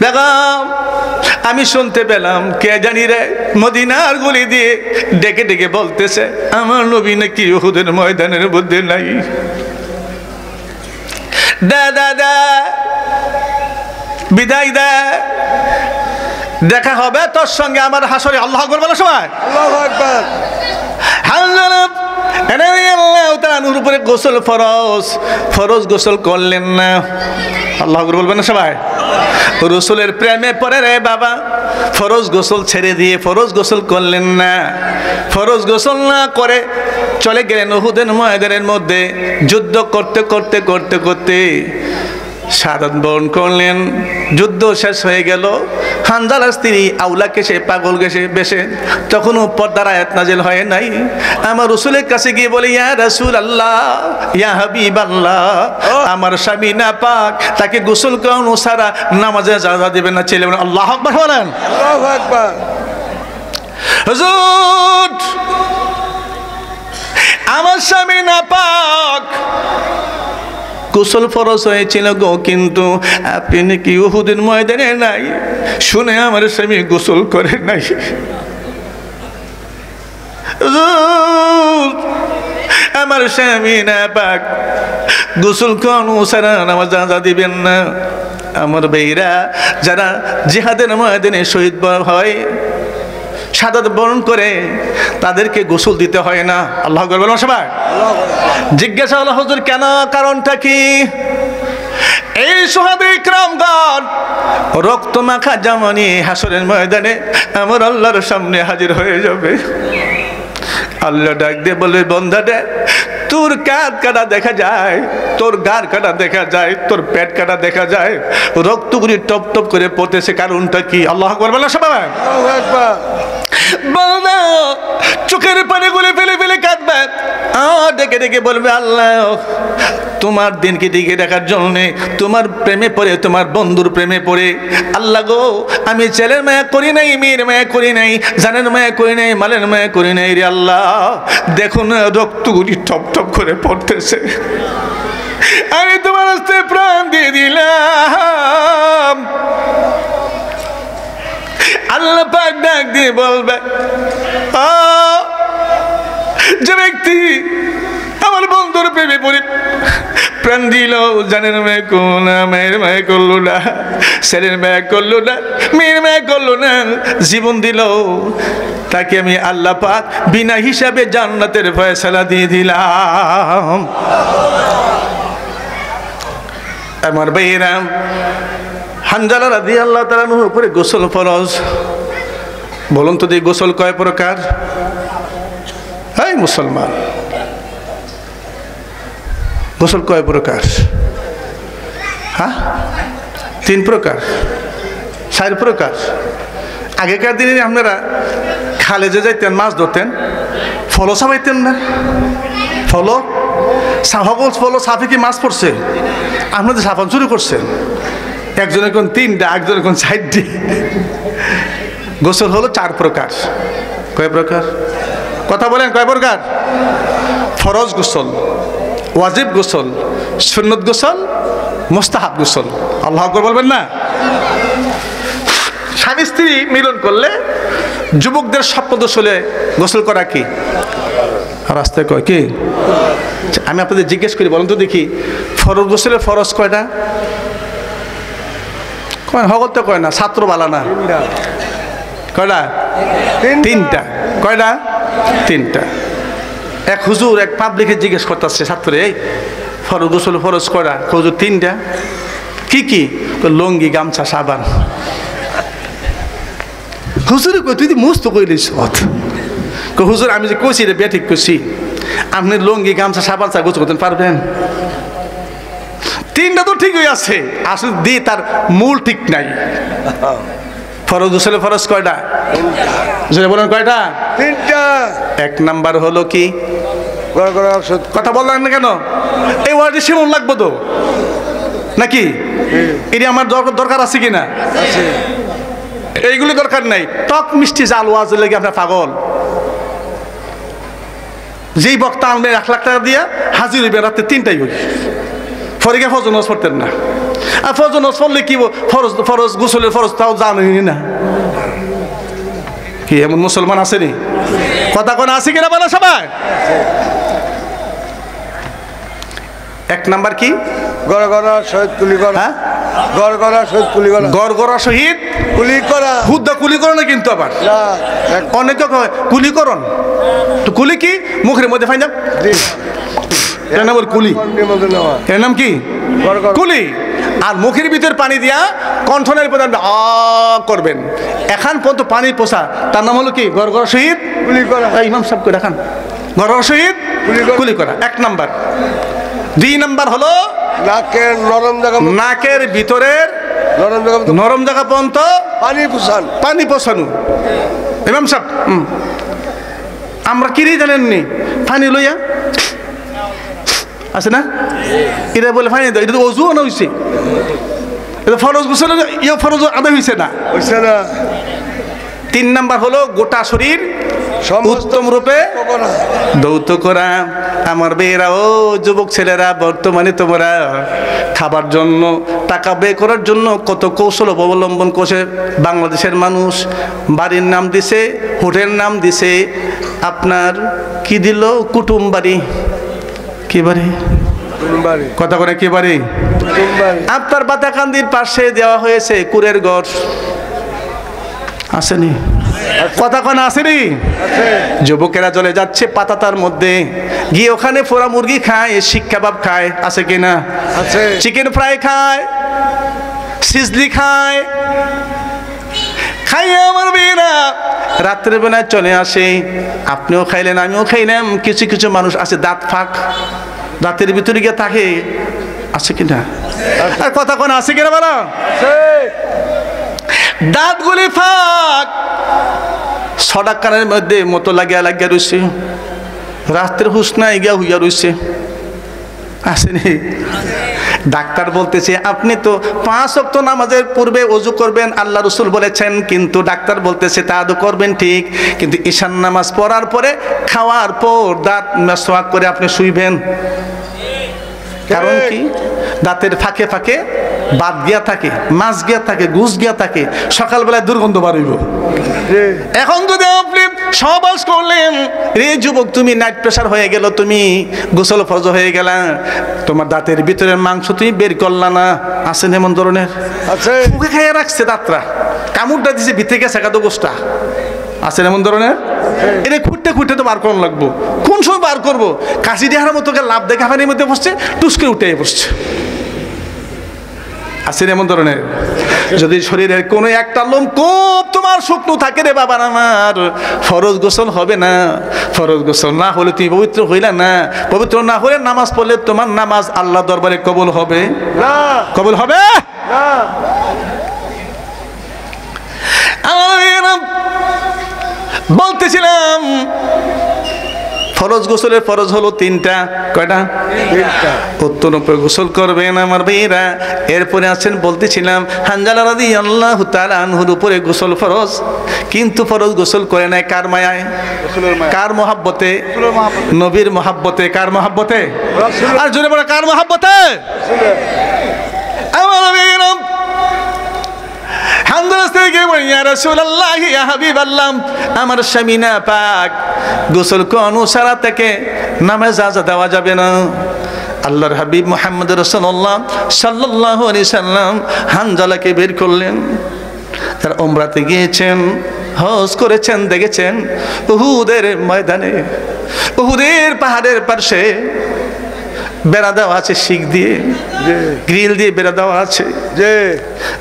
বেগম আমি শুনতে পেলাম কে জানি রে মদিনার গলি দিয়ে ডেকে ডেকে বলতেছে আমার নবী নাকি উহুদের ময়দানের মধ্যে নাই। দাদা বিদায় দে, দেখা হবে তোর সঙ্গে আমার হাসরে। আল্লাহু আকবার বলো সবাই। আল্লাহু আকবার। তার উপরে গোসল ফরজ গোসল করলেন না। আল্লাহু আকবার বলবেন না সবাই। রসুলের প্রেমে পড়ে রে বাবা ফরজ গোসল ছেড়ে দিয়ে ফরজ গোসল করলেন না। ফরজ গোসল না করে চলে গেলেন উহুদের ময়দানের মধ্যে। যুদ্ধ করতে করতে করতে করতে শাহাদাত বরণ করলেন। যুদ্ধ শেষ হয়ে গেল। হানজালার স্ত্রী আউলাকে সে পাগল গেছে বেশে, তখনও পর্দার আয়াত নাজিল হয় নাই। আমার রসুলের কাছে গিয়ে বলে ইয়া রাসূলুল্লাহ, ইয়া হাবিবাল্লাহ, আমার স্বামী না পাক, তাকে গোসল করানো ছাড়া নামাজে যাওয়া দেবেন না। ছেলে বলেন আল্লাহু আকবার বলেন। আল্লাহু আকবার। হুজুর আমার স্বামী না পাক, গোসল ফরজ হয়েছিল গো, কিন্তু আপনি নাকি উহুদের ময়দানে নাই শুনে আমার স্বামী গোসল করে নাই। আমার স্বামী না পাক, গোসল করানো ছাড়া নামাজ আদা দিবেন না। আমার ভাইরা যারা জিহাদের ময়দানে শহীদ হয়, শাহাদাত বরণ করে, তাদেরকে গোসল দিতে হয় না। আল্লাহু আকবার বলুন সবাই। জিজ্ঞাসা হলো হুজুর কেন, কারণটা কি? এই সাহাবায়ে ইকরামগণ রক্ত মাখা জামা নিয়ে হাসরের ময়দানে আমার আল্লাহর সামনে হাজির হয়ে যাবে। আল্লাহ ডাক দিয়ে বলবে বান্দাটা তোর কাঁধ কাটা দেখা যায়, তোর গার কাটা দেখা যায়, তোর পেট কাটা দেখা যায়, রক্তগুলি টপ টপ করে পড়তেছে, কারণটা কি? আল্লাহু আকবার বলো সবাই। আল্লাহু আকবার। বান্দা চোখের পানি গুলি ফেলে ফেলে কাঁদবে, ডেকে ডেকে বলবে আল্লাহ তোমার দিনকে দিকে দেখার জন্যে, তোমার প্রেমে পড়ে, তোমার বন্ধুর প্রেমে পড়ে আল্লাহ গো আমি ছেলের মায়া করি নাই, মেয়ের মায়া করি নাই, জানের মায়া করি নাই, মালের মায়া করি নাই রে আল্লাহ, দেখো না রক্তগুলি টপ টপ করে পড়তেছে, আমি তোমার হস্তে প্রাণ দিয়ে দিলাম। আল্লাহ পাক ডাক দিয়ে বলবে যে ব্যক্তি আমার বন্ধুর প্রেমে পড়ে প্রাণ দিল, জানের মায়া করলো না, মায়ের মায়া করলো না, ছেলের মায়া করলো না, মেয়ের মায়া করলো না, জীবন দিল, তাকে আমি আল্লাহ পাক বিনা হিসাবে জান্নাতের ফয়সালা দিয়ে দিলাম। আমার ভাইয়েরা, হানজালা রাদিয়াল্লাহু তাআলা আনহুর উপরে গোসল ফরজ। বলুন তো যে গোসল কয় প্রকার? এই মুসলমান, গোসল কয় প্রকার? হ্যাঁ, 3 প্রকার, 4 প্রকার। আগেকার দিনে আপনারা খালে যে যাইতেন মাছ ধরতেন, ফলো চাপাইতেন না? ফলো সকল ফলো সাফে কি মাছ পড়ছে? আপনাদের সাফান শুরু করছেন, একজনের কোন 3টা, একজনের কোন 4টি। গোসল হলো 4 প্রকার। কয় প্রকার? কথা বলেন, কয় প্রকার? ফরজ গোসল, ওয়াজিব গোসল, সুন্নত গোসল, মুস্তাহাব গোসল। আল্লাহু আকবার বলবেন না? স্বামী স্ত্রী মিলন করলে যুবকদের সপ্তদোষ হলে গোসল করা কি? রাস্তায় কয় কি? আমি আপনাদের জিজ্ঞেস করি, বলুন তো দেখি, ফরজ গোসলের ফরজ কয়টা? কয় হগত তো কয় না, ছাত্র বালা না, কয়টা? 3টা। কয়টা? 3টা। এক হুজুর এক পাবলিকে জিজ্ঞেস করতেছে ছাত্রে, এই ফরজ গোসল ফরজ কয়টা? হুজুর 3টা। কি কি? লঙ্গি, গামছা, সাবান। হুজুরে কই তুই মুস্ত কই দিস? হুজুর আমি যে কইছি রে বেঠিক কইছি, আপনি লঙ্গি, গামছা, সাবান চা গোসল করতে পারবেন? 3টা তো ঠিকই আছে, আসলে দিয়ে তার মূল ঠিক নাই। ফরজ গোসলে ফরজ কয়টা? বলেন কয়টা? 3টা। 1 নাম্বার হলো কি? কথা বললেন না কেন? এই ওয়ার্ডে শিমুল লাগবো তো নাকি? এটি আমার দরকার আছে কিনা? এইগুলি দরকার নাই। টক মিষ্টি জাল ওয়াজ লেগে আপনার পাগল। যেই বক্তা আনবে 1 লাখ টাকা দিয়া হাজির হইবে, রাত্রে 3টাই হই, ফরিকে ফজর নামাজ পড়তেন না। আর ফরজ নস পড়লে কি ফরজ ফরজ গোসলের ফরজ তাও জানেনি না। কি এমন মুসলমান আসেনি? কথা কোন আছে কিনা বলো সবাই। এক নাম্বার কি? গড়গড়া শহীদ কুলি করা। হ্যাঁ, গড়গড়া শহীদ কুলি করা। গড়গড়া শহীদ কুলি করা। হুদ্দা কুলিকরণ না কিন্তু আবার না, এক- অনেকে কয় কুলিকরণ। তো কুলি কি? মুখের মধ্যে ফাইন যাও, জি। এর নাম হলো কুলি। নিমন্ত্রণ নেওয়া। এর নাম কি? গড়গড়া। কুলি। আর মুখের ভিতর পানি দিয়া কণ্ঠনের পর আপনি করবেন, এখন পর্যন্ত পানির পোষা, তার নাম হলো কি? গড়গড়া শহীদ কুলি করা। ইমাম সাহেব করে দেখান। গড়গড়া শহীদ কুলি করা। কুলি করা এক নাম্বার। 2 নাম্বার হলো নাকের নরম জায়গা। নাকের ভিতরের নরম জায়গা মতো নরম জায়গা পর্যন্ত পানি পুষান। পানি পোষানো। ইমাম সাহেব আমরা কিরি জানেননি পানি লইয়া আছে না, এটা বলে পানি দাও, এটা তো অজুও না হয়েছে, এটা ফরজ গোসল, ইয়ে ফরজ আদায় হয়েছে না। বুঝছে না? 3 নাম্বার হলো গোটা শরীর উত্তম রূপে করা। দৌত করা। আমার মেয়েরা, ও যুবক ছেলেরা, বর্তমানে তোমরা খাবার জন্য টাকা ব্যয় করার জন্য কত কৌশল অবলম্বন করছে বাংলাদেশের মানুষ। বাড়ির নাম দিছে, হোটেল নাম দিছে, আপনার কি দিল? কুটুম বাড়ি। কি বাড়ি? বাড়ি। কথা করে কি বাড়ি? বাড়ি। আপনার বাতাকান্দির পাশে দেওয়া হয়েছে কুরের ঘর, আসেনি? কথা কোন আসেনি? আছে। যুবকেরা চলে যাচ্ছে পাতাতার মধ্যে গিয়ে ওখানে ফোড়া মুরগি খায়, শিক কাবাব খায়, আছে কিনা? আছে। চিকেন ফ্রাই খায়, সিজলি খায়, খাইয়ে আমার মেয়েরা রাত্রের বেলায় চলে আসে। আপনিও খাইলেন, আমিও খাইলাম। কিছু কিছু মানুষ আছে দাঁত ফাঁক, দাঁতের ভিতরে গিয়ে থাকে, আছে কিনা? আর কথা কোন আছে কিনা বলো? আছে। দাঁতগুলি ফাঁক, ছটা কানের মধ্যে মতো লাগিয়া লাগিয়া রয়েছে, রাত্রের হুশ নাই গিয়া হইয়া রয়েছে, আসেনি? ডাক্তার বলতেছে আপনি তো 5 ওয়াক্ত নামাজের পূর্বে ওযু করবেন, আল্লাহ রসুল বলেছেন, কিন্তু ডাক্তার বলতেছে তা তো করবেন ঠিক, কিন্তু ঈশান নামাজ পড়ার পরে খাওয়ার পর দাঁত মেসওয়াক করে আপনি শুইবেন। কারণ কি? দাঁতের ফাঁকে ফাঁকে বাদ গিয়া থাকে, মাছ গিয়া থাকে, গুছ গিয়া থাকে, সকালবেলায় দুর্গন্ধ বাড়িব। এখন যদি আপনি সহবাস করলেন, রে যুবক, তুমি নাইট প্রেশার হয়ে গেল, তুমি গোসল ফরজ হয়ে গেলা, তোমার দাঁতের ভিতরের মাংস তুমি বের করলা না, আছেন এমন ধরনের? আছে। ফুকে খাইয়ে রাখছে দাঁতরা, কামড়টা দিছে ভিতরে গেছে একাদো গোষ্ঠটা, আছেন এমন ধরনের? এটা খুঁটতে খুঁটতে তো বার করানো লাগবো। কোন সময় বার করবো? কাশি দেহার মতো লাভ দেখে হাফানির মধ্যে বসছে, টুসকে উঠে বসছে, আছেন এমন ধরনের? যদি শরীরের কোনো একটা লোম খুব তোমার শুকনো থাকে রে বাবা আমার, ফরজ গোসল হবে না। ফরজ গোসল না হলে তুমি পবিত্র হইলা না, পবিত্র না হলে নামাজ পড়লে তোমার নামাজ আল্লাহ দরবারে কবুল হবে না। কবুল হবে না। বলতেছিলাম ফরজ গোসলের ফরজ হলো 3টা। কয়টা? 3টা। উত্তর উপরে গোসল করবেন আমার ভাইয়েরা। এরপরে আছেন বলতেছিলাম হানজালা রাদিয়াল্লাহু তাআলা আনহুর উপরে গোসল ফরজ, কিন্তু ফরজ গোসল করে নাই কার মায়ায়? কার মহাব্বতে? নবীর মহাব্বতে। কার মহাব্বতে? আর জোরে বলে কার মহাব্বতে? আমার ভাইয়েরা আমার স্বামীনা পাক গোসল কোন সারা থেকে নামাজ আজা দেওয়া যাবে না। আল্লাহর হাবিব মুহাম্মদ রাসূলুল্লাহ সাল্লাল্লাহু আলাইহি সাল্লাম হানজালাকে বের করলেন। তারা উমরাতে গিয়েছেন, হজ করেছেন, দেখেছেন উহুদের ময়দানে, উহুদের পাহাড়ের পাশে বেড়া দেওয়া আছে, শিক দিয়ে, গ্রিল দিয়ে বেড়া দেওয়া আছে। যে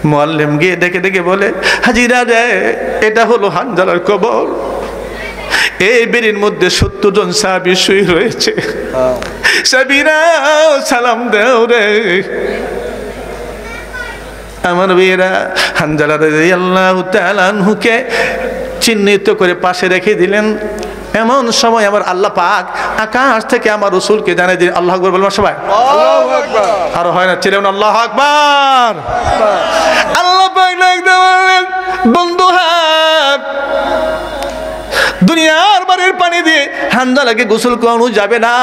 মুআল্লিম গিয়ে ডেকে ডেকে বলে, হাজিরা রে, এটা হলো হানজালার কবর। এই বেড়ির মধ্যে 70 জন সাহাবী শুয়ে রয়েছে। সাবিরা সালাম দাও রে। আমার মেয়েরা হানজালা রাদিয়াল্লাহু তাআলা আনহুকে চিহ্নিত করে পাশে রেখে দিলেন। এমন সময় আমার আল্লাহ পাক আকাশ থেকে আমার রাসূলকে জানিয়ে দিলেন, আল্লাহু আকবার বলবেন সবাই? আল্লাহু আকবার। আর হয় না, ছিলেন আল্লাহু আকবার। আল্লাহ পাক ডাকতে বললেন, বন্ধু হাত দুনিয়ার বাড়ির পানি দিয়ে হানজালাকে গোসল করানো যাবে না।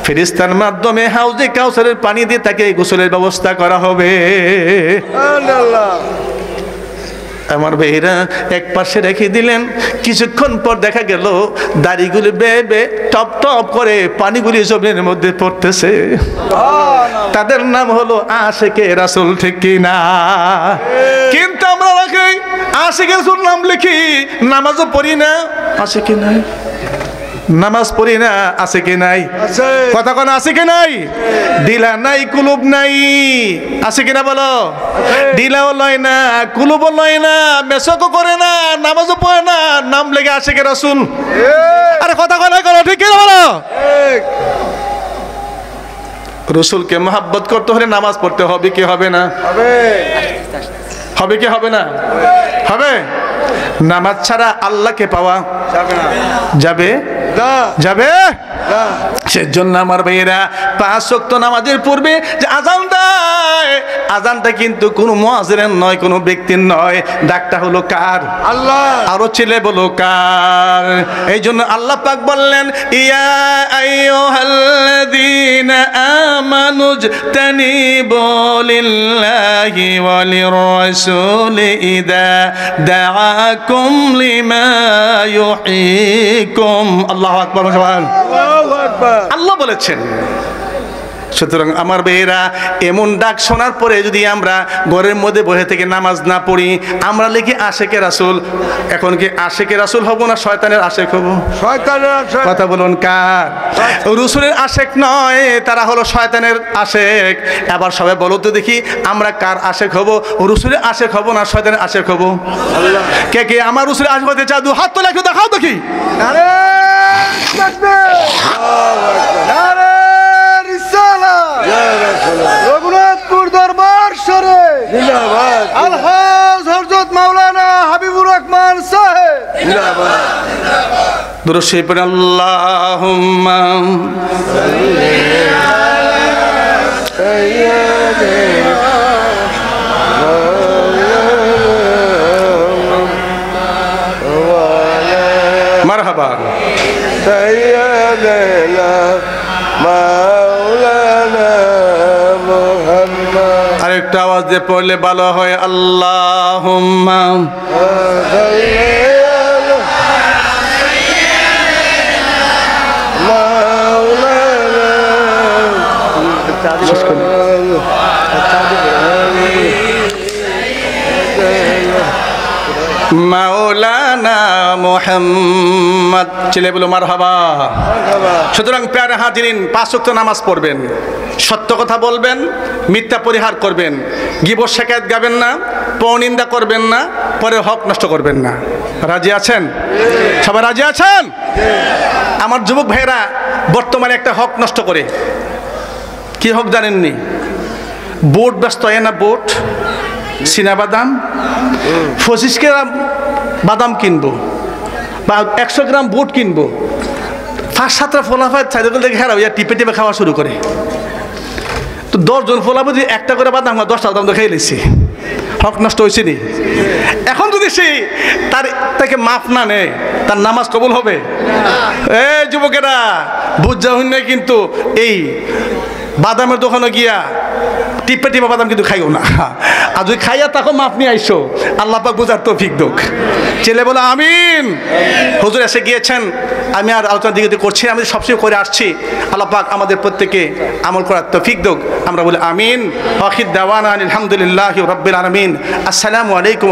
ফেরেশতার মাধ্যমে হাউজে কাউসারের পানি দিয়ে তাকে গোসলের ব্যবস্থা করা হবে। আল্লাহ আমার ভাইরা এক পাশে রেখে দিলেন। কিছুক্ষণ পর দেখা গেল দাড়িগুলি বেয়ে টপ টপ করে পানিগুলি জমির মধ্যে পড়তেছে। তাদের নাম হলো আশিকে রাসূল, ঠিক কি না? কিন্তু আমরা রাখি আশিকে রাসূল নাম লিখি, নামাজও পড়ি না। আছে কি নাই? নামাজ পড়ি না, আছে কি নাই? আছে কথা কোন আছে কি নাই? দিলা নাই কুলুব নাই, আছে কিনা বলো? দিলাও লয় না, কুলুবও লয় না, মেসকও করে না, নামাজও পড়ে না, নাম লেগে আসে কে রাসূল। আরে কথা কোন করো, ঠিক কিনা বলো? রসুলকে মহাব্বত করতে হলে নামাজ পড়তে হবে কি হবে না? হবে কি হবে না? হবে। নামাজ ছাড়া আল্লাহকে পাওয়া যাবে যাবে। সেজন্য আমার ভাইয়েরা 5 ওয়াক্ত নামাজের পূর্বে যে আযান দেয়, আযানটা কিন্তু কোনো মুয়াজ্জিনের নয়, কোনো ব্যক্তির নয়, ডাকটা হলো কার? আল্লাহ। আরো ছেলে বলো কার? এই জন্য আল্লাহ পাক বললেন, ইয়া আইয়ুহাল্লাযীনা আমানুজতানিবু লিল্লাহি ওয়া লির-রাসূলি ইযা দাআকুম লিমা ইউহয়িকুম। আল্লাহু আকবার। আল্লাহ বলেছেন। সুতরাং আমার ভাইয়েরা, এমন ডাক শোনার পরে যদি আমরা ঘরের মধ্যে বসে থেকে নামাজ না পড়ি, আমরা লিখি আশিকে রাসূল। এখন কি আশিকে রাসূল হব না শয়তানের আশিক হব? শয়তানের আশিক। কথা বলুন কার? রাসূলের আশিক নয়, তারা হলো শয়তানের আশিক। এবার সবাই বলো তো দেখি, আমরা কার আশিক হব? রাসূলের আশিক হব না শয়তানের আশিক হব? আল্লাহ। কে কে আমার রাসূলের আশিক হতে চাও? হাত তোলা একটু দেখাও দেখি। নারে তাকবীর, আল্লাহু আকবার, নারে রিসালাত, ইয়া রাসূলুল্লাহ, রঘুনাথপুর দরবার শরীফ জিন্দাবাদ, আলহাজ হযরত মাওলানা হাবিবুর রহমান সাহেব জিন্দাবাদ। দুরূদ শরীফ পড়ে আল্লাহুম্মা মারহাবা সাইয়্যিদানা মাওলানা মুহাম্মদ। আরেকটা আওয়াজ দিয়ে পড়লে ভালো হয়, আল্লাহুম্মা মাওলানা মুহাম্মদ। ছেলে বলো মারহাবা। সুতরাং প্যারা হাজিরিন, 5 ওয়াক্ত নামাজ পড়বেন, সত্য কথা বলবেন, মিথ্যা পরিহার করবেন, গীবত শিকায়েত গাবেন না, পরনিন্দা করবেন না, পরের হক নষ্ট করবেন না। রাজি আছেন? সবাই রাজি আছেন? আমার যুবক ভাইরা বর্তমানে একটা হক নষ্ট করে। কি হক জানেননি? বোট ব্যস্ত হয় না, বোট চীনা বাদাম, 25 গ্রাম বাদাম কিনবো বা 100 গ্রাম বুট কিনবো, 5-7টা ফলাফল সাইকেল দেখে খারাপ ইয়া টিপে টিপে খাওয়া শুরু করে। তো 10 জন ফলাফল যদি একটা করে বাদাম 10টা বাদাম তো খেয়ে নিচ্ছি, হক নষ্ট হয়েছে নি? এখন যদি সে তাকে মাফ না নেয়, তার নামাজ কবুল হবে? এই যুবকেরা বুঝা হইন, কিন্তু এই বাদামের দোকানে গিয়া টিপে টিপে বাদাম কিন্তু খাইও না। আর যদি খাইয়া তাকে মাপ নিয়ে আইসো, আল্লাহ পাক বুঝার তৌফিক দোক। ছেলে বলে আমিন। হুজুর এসে গিয়েছেন, আমি আর আলোচনার দিকে করছি, আমি সবসময় করে আসছি। আল্লাহ পাক আমাদের প্রত্যেকে আমল করার তৌফিক দোক। আমরা বলি আমিন। আখির দাওয়ানা আলহামদুলিল্লাহি রাব্বিল আলামিন। আসসালামু আলাইকুম।